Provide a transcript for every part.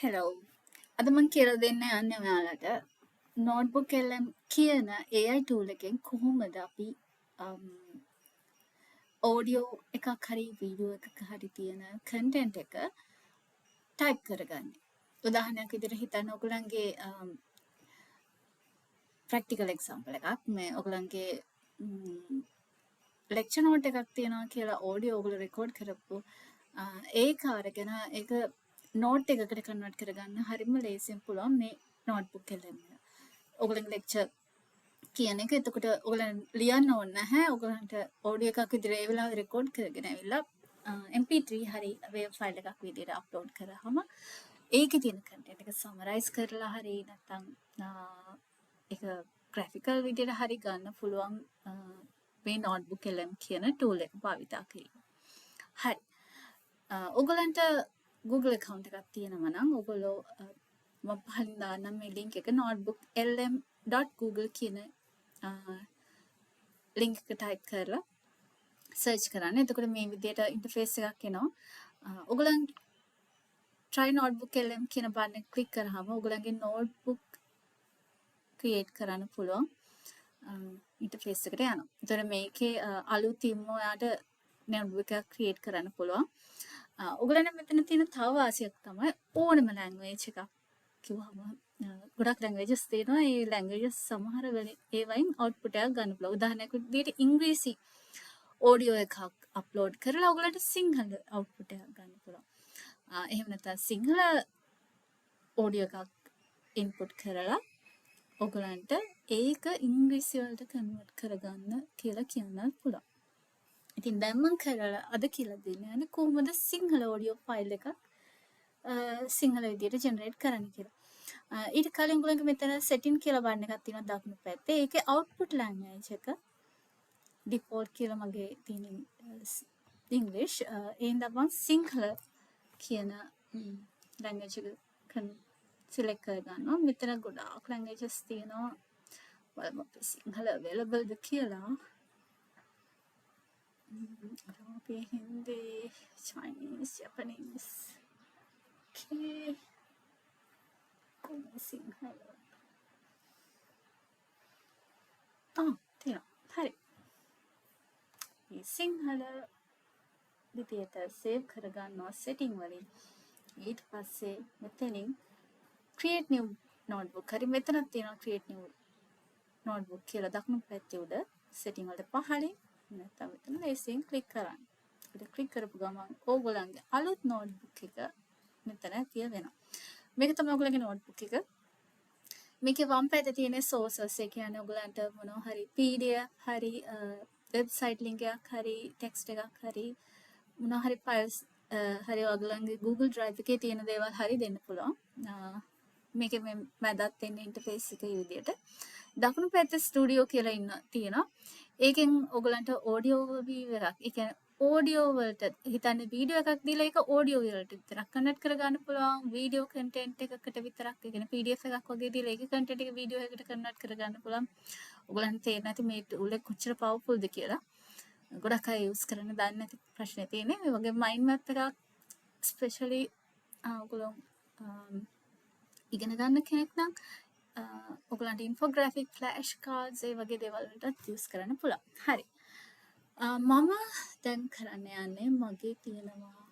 Hello අද මං කියලා දෙන්න යන්නේ ඔයාලට නෝට්බුක් LM කියන AI tool එකෙන් කොහොමද අපි ඔඩියෝ එකක් හරි වීඩියෝ එකක හරි තියෙන කන්ටෙන්ට් එක ටයිප් කරගන්නේ. උදාහරණයක් විදිහට හිතන්න ඔයගලන්ගේ ප්‍රැක්ටිකල් එක්සැම්පල් එකක් මේ ඔයගලන්ගේ ලෙක්චර් නෝට් එකක් තියෙනවා කියලා ඔඩියෝ ඔයගොල්ලෝ රෙකෝඩ් කරපු ඒක අරගෙන ඒක නෝට් එකකට කන්වර්ට් කරගන්න හරිම ලේසියෙන් පුළුවන් මේ නෝට්බුක් LM එක. ඔයගලගේ ලෙක්චර් කියන එක එතකොට ඔයගලන් ලියන්න ඕනේ නැහැ. ඔයගලන්ට ඔඩියෝ එකක් විදිහට ඒ වෙලාවේ රෙකෝඩ් කරගෙන ඇවිල්ලා MP3 හරි වේව් ෆයිල් එකක් විදිහට අප්ලෝඩ් කරාම ඒකේ තියෙන කන්ටෙන්ට් එක සමරයිස් කරලා හරි නැත්නම් ඒක ග්‍රැෆිකල් විදිහට හරි ගන්න පුළුවන් මේ නෝට්බුක් LM කියන tool එක භාවිතා කිරීම. හරි. ඔයගලන්ට Google account එකක් තියෙනවා නම් ඔයගොල්ලෝ මම පහලින් දාන්නම් මේ link එක notebooklm.google කියන link එක type කරලා search කරන්න. එතකොට මේ විදිහට interface එකක් එනවා. ඔයගලන් try notebook LM කියන button එක click කරාම ඔයගලන්ගේ notebook create කරන්න පුළුවන් interface එකට යනවා. එතකොට මේකේ අලුතින්ම ඔයාට notebook එකක් create කරන්න පුළුවන්. ඔයගලන්ට මෙතන තියෙන තව වාසියක් තමයි ඕනම language එකක් කිව්වම ගොඩක් languages තියෙනවා. ඒ languages සමහර ඒවයින් output එකක් ගන්න පුළුවන්. උදාහරණයක් විදිහට ඉංග්‍රීසි audio එකක් upload කරලා ඔයගලන්ට සිංහල output එකක් ගන්න පුළුවන්. එහෙම නැත්නම් සිංහල audio එකක් input කරලා ඔයගලන්ට ඒක ඉංග්‍රීසි වලට convert කරගන්න කියලා කියන්න පුළුවන්. ඉතින් දැන් මම කරලා අද කියලා දෙන්න යන්නේ කොහොමද සිංහල audio file එකක් සිංහල විදියට generate කරන්න කියලා. ඊට කලින් ඔයගලන්ගේ මෙතන setting කියලා බටන් එකක් තියෙනවා දකුණු පැත්තේ. ඒකේ output language එක default කියලා මගේ තියෙන English. එහෙනම් මම සිංහල කියන language එක select කරගන්නවා. මෙතන ගොඩාක් languages තියෙනවා. බලමු අපි සිංහල available ද කියලා. Arabic, Hindi, Chinese, Japanese. Okay. Sinhala. තියෙනවා. හරි. මේ සිංහල විදියට save කරගන්නවා setting වලින්. ඊට පස්සේ මෙතනින් create new notebook. හරි මෙතනක් තියෙනවා create new notebook කියලා දකුණු පැත්තේ උඩ setting වලට පහළින් නැත්නම් මෙතන ලේසියෙන් click කරන්න. ඒක click කරපු ගමන් ඕගොල්ලන්ගේ අලුත් notebook එක මෙතන තිය වෙනවා. මේක තමයි ඔයගොල්ලන්ගේ notebook එක. මේකේ වම් පැත්තේ තියෙන sources ඒ කියන්නේ ඔයගොල්ලන්ට මොනවා හරි PDF හරි website link එකක් හරි text එකක් හරි මොනවා හරි files හරි ඔයගොල්ලන්ගේ Google Drive එකේ තියෙන දේවල් හරි දෙන්න පුළුවන්. මේකේ මේ මැදත් තියෙන interface එක මේ විදිහට. දකුණු පැත්තේ studio කියලා තියෙනවා. ඒකෙන් ඔයගොල්ලන්ට audio viewer එකක්. ඒ කියන්නේ audio වලට හිතන්නේ වීඩියෝ එකක් දීලා ඒක audio වලට විතරක් කන්වර්ට් කරගන්න පුළුවන්. වීඩියෝ content එකකට විතරක් ඒ කියන්නේ PDF එකක් වගේ දීලා ඒක content එක වීඩියෝ එකකට කන්වර්ට් කරගන්න පුළුවන්. ඔයගොල්ලන්ට තේරෙන්නේ නැති මේ tool එක කොච්චර powerful ද කියලා. ගොඩක් අය use කරන්න දන්නේ නැති ප්‍රශ්නේ තියෙන්නේ. මේ වගේ mind map එකක් especially ඔයගොල්ලෝ ඉගෙන ගන්න කෙනෙක් නම් ඔයගලන්ට infographic flash cards ඒ වගේ දේවල් වලට use කරන්න පුළුවන්. හරි. මම දැන් කරන්න යන්නේ මගේ තියෙනවා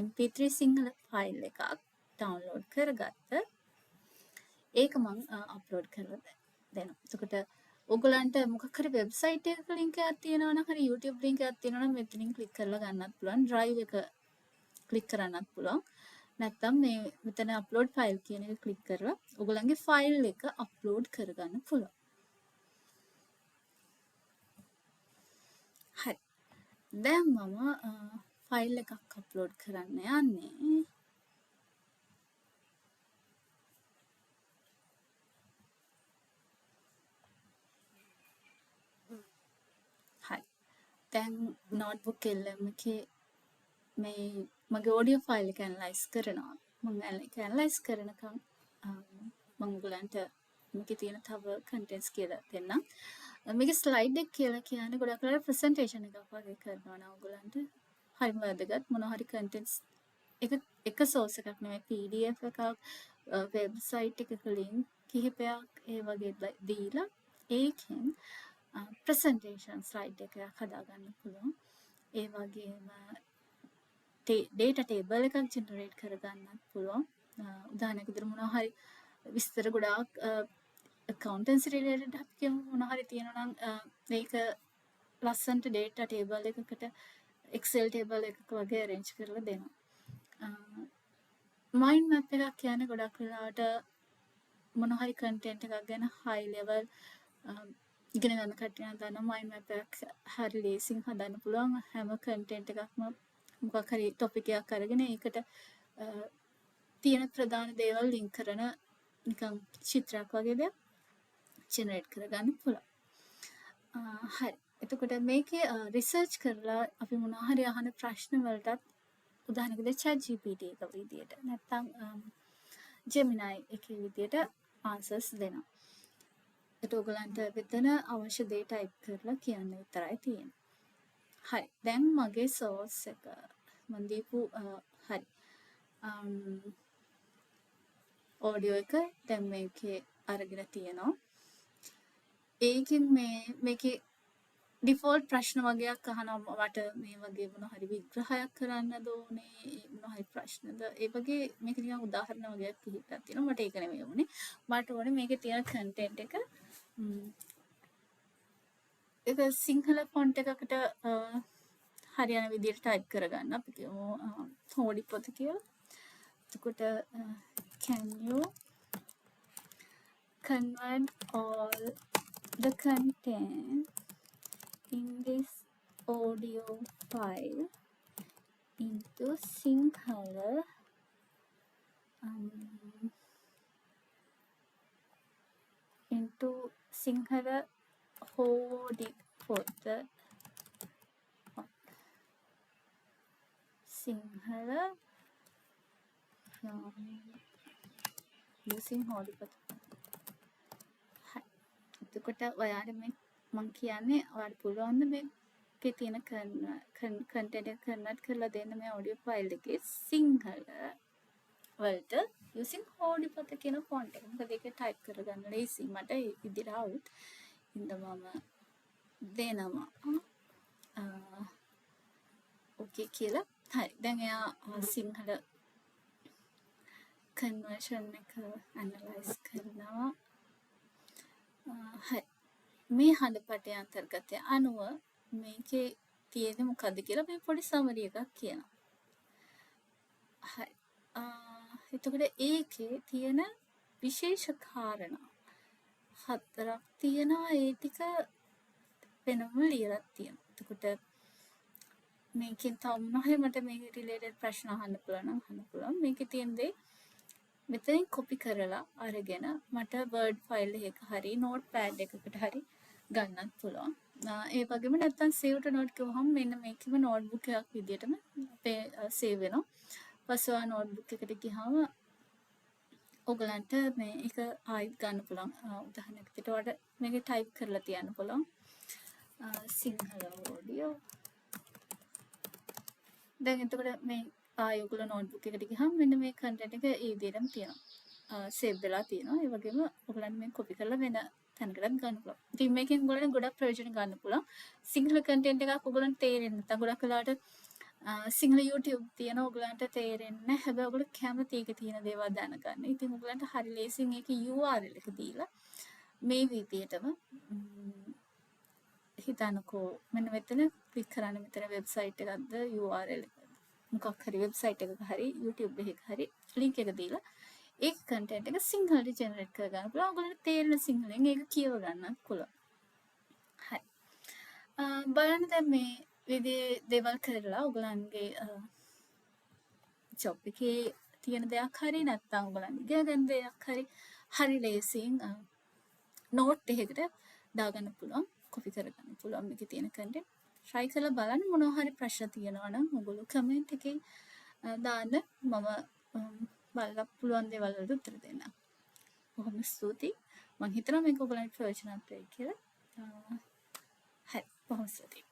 MP3 සිංහල ෆයිල් එකක් download කරගත්ත. ඒක මම upload කරලා දෙනවා. එතකොට ඔයගලන්ට මොකක් හරි website එකක link එකක් තියෙනවා නම් හරි YouTube link එකක් තියෙනවා නම් මෙතනින් click කරලා ගන්නත් පුළුවන්. drive එක click කරන්නත් පුළුවන්. නැත්නම් මේ මෙතන අප්ලෝඩ් ෆයිල් කියන එක ක්ලික් කරලා ඔයගලන්ගේ ෆයිල් එක අප්ලෝඩ් කරගන්න පුළුවන්. හරි. දැන් මම ෆයිල් එකක් අප්ලෝඩ් කරන්න යන්නේ. හරි. දැන් notebook LM එකේ මේ මගේ audio file එක analyze කරනවා. මම ඒක analyze කරනකම් මම ඔයගලන්ට මේකේ තියෙන තව contents කියලා දෙන්නම්. මේකේ slide එක කියලා කියන්නේ ගොඩක් වෙලාවට presentation එකක් වගේ කරනවා නම් ඔයගලන්ට හරිම වැදගත් මොනවා හරි contents එක එක සෝස් එකක් නෙමෙයි PDF එකක් වෙබ්සයිට් එකක ලින්ක් කිහිපයක් ඒ වගේ දීලා ඒකෙන් ප්‍රසන්ටේෂන් ස්ලයිඩ් එකක් හදාගන්න පුළුවන්. ඒ වගේම ඩේටා ටේබල් එකක් ජෙනරේට් කරගන්නත් පුළුවන්. උදාහරණයක් විදිහට මොනවා හරි විස්තර ගොඩාක් accountancy related අපි කියමු මොනවා හරි තියෙනවා නම් මේක ලස්සන්ට ඩේටා ටේබල් එකකට Excel ටේබල් එකක වගේ arrange කරලා දෙනවා. මයින්ඩ් මැප් එකක් කියන්නේ ගොඩක් වෙලාවට මොනවා හරි content එකක් ගැන high level ඉගෙන ගන්න කට්ටිය නම් දන්නවා මයින්ඩ් මැප් එකක් හරි ලේසියෙන් හදන්න පුළුවන්. හැම content එකක්ම මොකක් හරි topic එකක් අරගෙන ඒකට තියෙන ප්‍රධාන දේවල් link කරන නිකන් චිත්‍රයක් වගේ දෙයක් ජෙනරේට් කරගන්න පුළුවන්. හරි. එතකොට මේකේ රිසර්ච් කරලා අපි මොනවා හරි අහන ප්‍රශ්න වලටත් උදාහරණයක් විදිහට chat GPT එක විදියට නැත්නම් Gemini එකේ විදියට answers දෙනවා. ඒත් ඔයගලන්ට මෙතන අවශ්‍ය දේ ටයිප් කරලා කියන්න විතරයි තියෙන්නේ. හරි. දැන් මගේ source එක මම දීපු හරි. audio එක දැන් මේකේ අරගෙන තියෙනවා. ඒකෙන් මේකේ ඩිෆෝල්ට් ප්‍රශ්න වගේක් අහනවා මට මේ වගේ මොන හරි විග්‍රහයක් කරන්නද ඕනේ මොන හරි ප්‍රශ්නද ඒ වගේ මේක නිකන් උදාහරණ වගේක් කිහිපයක් තියෙනවා මට ඒක නෙමෙයි වුනේ මට ඕනේ මේකේ තියෙන කන්ටෙන්ට් එක ඒක සිංහල ෆොන්ට් එකකට හරියන විදිහට ටයිප් කරගන්න අපි කියමු හෝඩි පොත කියලා එතකොට can you convert all the content in this audio file into Sinhala Hodi Pota Sinhala using Hodi Pota. එතකොට ඔයාට මේ මම කියන්නේ ඔයාලට පුළුවන් මේකේ තියෙන කන්ටෙන්ට් එක කන්වර්ට් කරලා දෙන්න මේ ඔඩියෝ ෆයිල් එකේ සිංහල වලට using හෝඩි පොත කියන ෆොන්ට් එක. මොකද ඒක ටයිප් කරගන්න ලේසි. මට ඉදිරියට આવුත් ඉඳමම දෙනවා. ඕකේ කියලා. හරි. දැන් එයා සිංහල කන්වර්ෂන් එක ඇනලයිස් කරනවා. හරි. මේ හඬපටය අන්තර්ගතය අනුව මේකේ තියෙන්නේ මොකද්ද කියලා මේ පොඩි සමරි එකක් කියනවා. හරි. එතකොට ඒකේ තියෙන විශේෂ කාරණා හතරක් තියෙනවා. ඒ ටික වෙනම ලියලා තියෙනවා. එතකොට මේකෙන් තව මොනවද මට මේක රිලේටඩ් ප්‍රශ්න අහන්න පුළුවන් නම් අහන්න පුළුවන්. මේකේ තියෙන දේ මෙතනින් කොපි කරලා අරගෙන මට Word file එකක හරි notepad එකකට හරි ගන්නත් පුළුවන්. ඒ වගේම නැත්තම් save to note කිව්වහම මෙන්න මේකෙම notebook එකක් විදියටම අපේ save වෙනවා. පස්සේ notebook එකට ගියාම ඔයගලන්ට මේක ආයෙත් ගන්න පුළුවන්. උදාහරණයක් විදියට ඔයාලට මේක type කරලා තියන්න පුළුවන්. සිංහල audio. දැන් එතකොට මේ ඔයගොල්ලෝ notebook එකට ගියාම මෙන්න මේ content එක ඒ විදිහටම තියෙනවා. save වෙලා තියෙනවා. ඒ වගේම ඔයගලන්ට මේක copy කරලා වෙන තැනකටත් ගන්න පුළුවන්. ඉතින් මේකෙන් ඔයගලන්ට ගොඩක් ප්‍රයෝජන ගන්න පුළුවන්. සිංහල content එකක් ඔයගලන්ට තේරෙන්නේ නැත්නම් ගොඩක් වෙලාවට සිංහල YouTube තියෙන ඔයගලන්ට තේරෙන්නේ නැහැ. හැබැයි ඔයගොල්ලෝ කැමති ඒක තියෙන දේවල් දැනගන්න. ඉතින් ඔයගලන්ට හරි ලේසියෙන් ඒකේ URL එක දීලා මේ විදිහටම හිතන්නකෝ මෙන්න මෙතන ක්ලික් කරන්න මෙතන වෙබ්සයිට් එකක්ද URL එක මොකක් හරි වෙබ්සයිට් එකක හරි YouTube එකක හරි ලින්ක් එක දීලා ඒක කන්ටෙන්ට් එක සිංහලට ජෙනරේට් කරගන්න පුළුවන්. ඔයගොල්ලන්ට තේරෙන සිංහලෙන් ඒක කියව ගන්නත් පුළුවන්. හරි. බලන්න දැන් මේ විදිහේ දේවල් කරලා ඔයගොල්ලන්ගේ ජොබ් එකේ තියෙන දෙයක් හරි නැත්නම් ඔයගොල්ලන් ඉගෙන ගන්න දෙයක් හරි ලේසියෙන් නෝට් එකකට දාගන්න පුළුවන්. කොපි කරගන්න පුළුවන් මේකේ තියෙන කන්ටෙන්ට්. try කරලා බලන්න මොනවා හරි ප්‍රශ්න තියෙනවා නම් ඔයගොල්ලෝ කමෙන්ට් එකේ දාන්න මම බලලා පුළුවන් දේවල් වලට උත්තර දෙන්න. බොහොම ස්තුතියි. මම හිතනවා මේක ඔයගොල්ලන්ට ප්‍රයෝජනවත් වෙයි කියලා. හරි. බොහොම ස්තුතියි.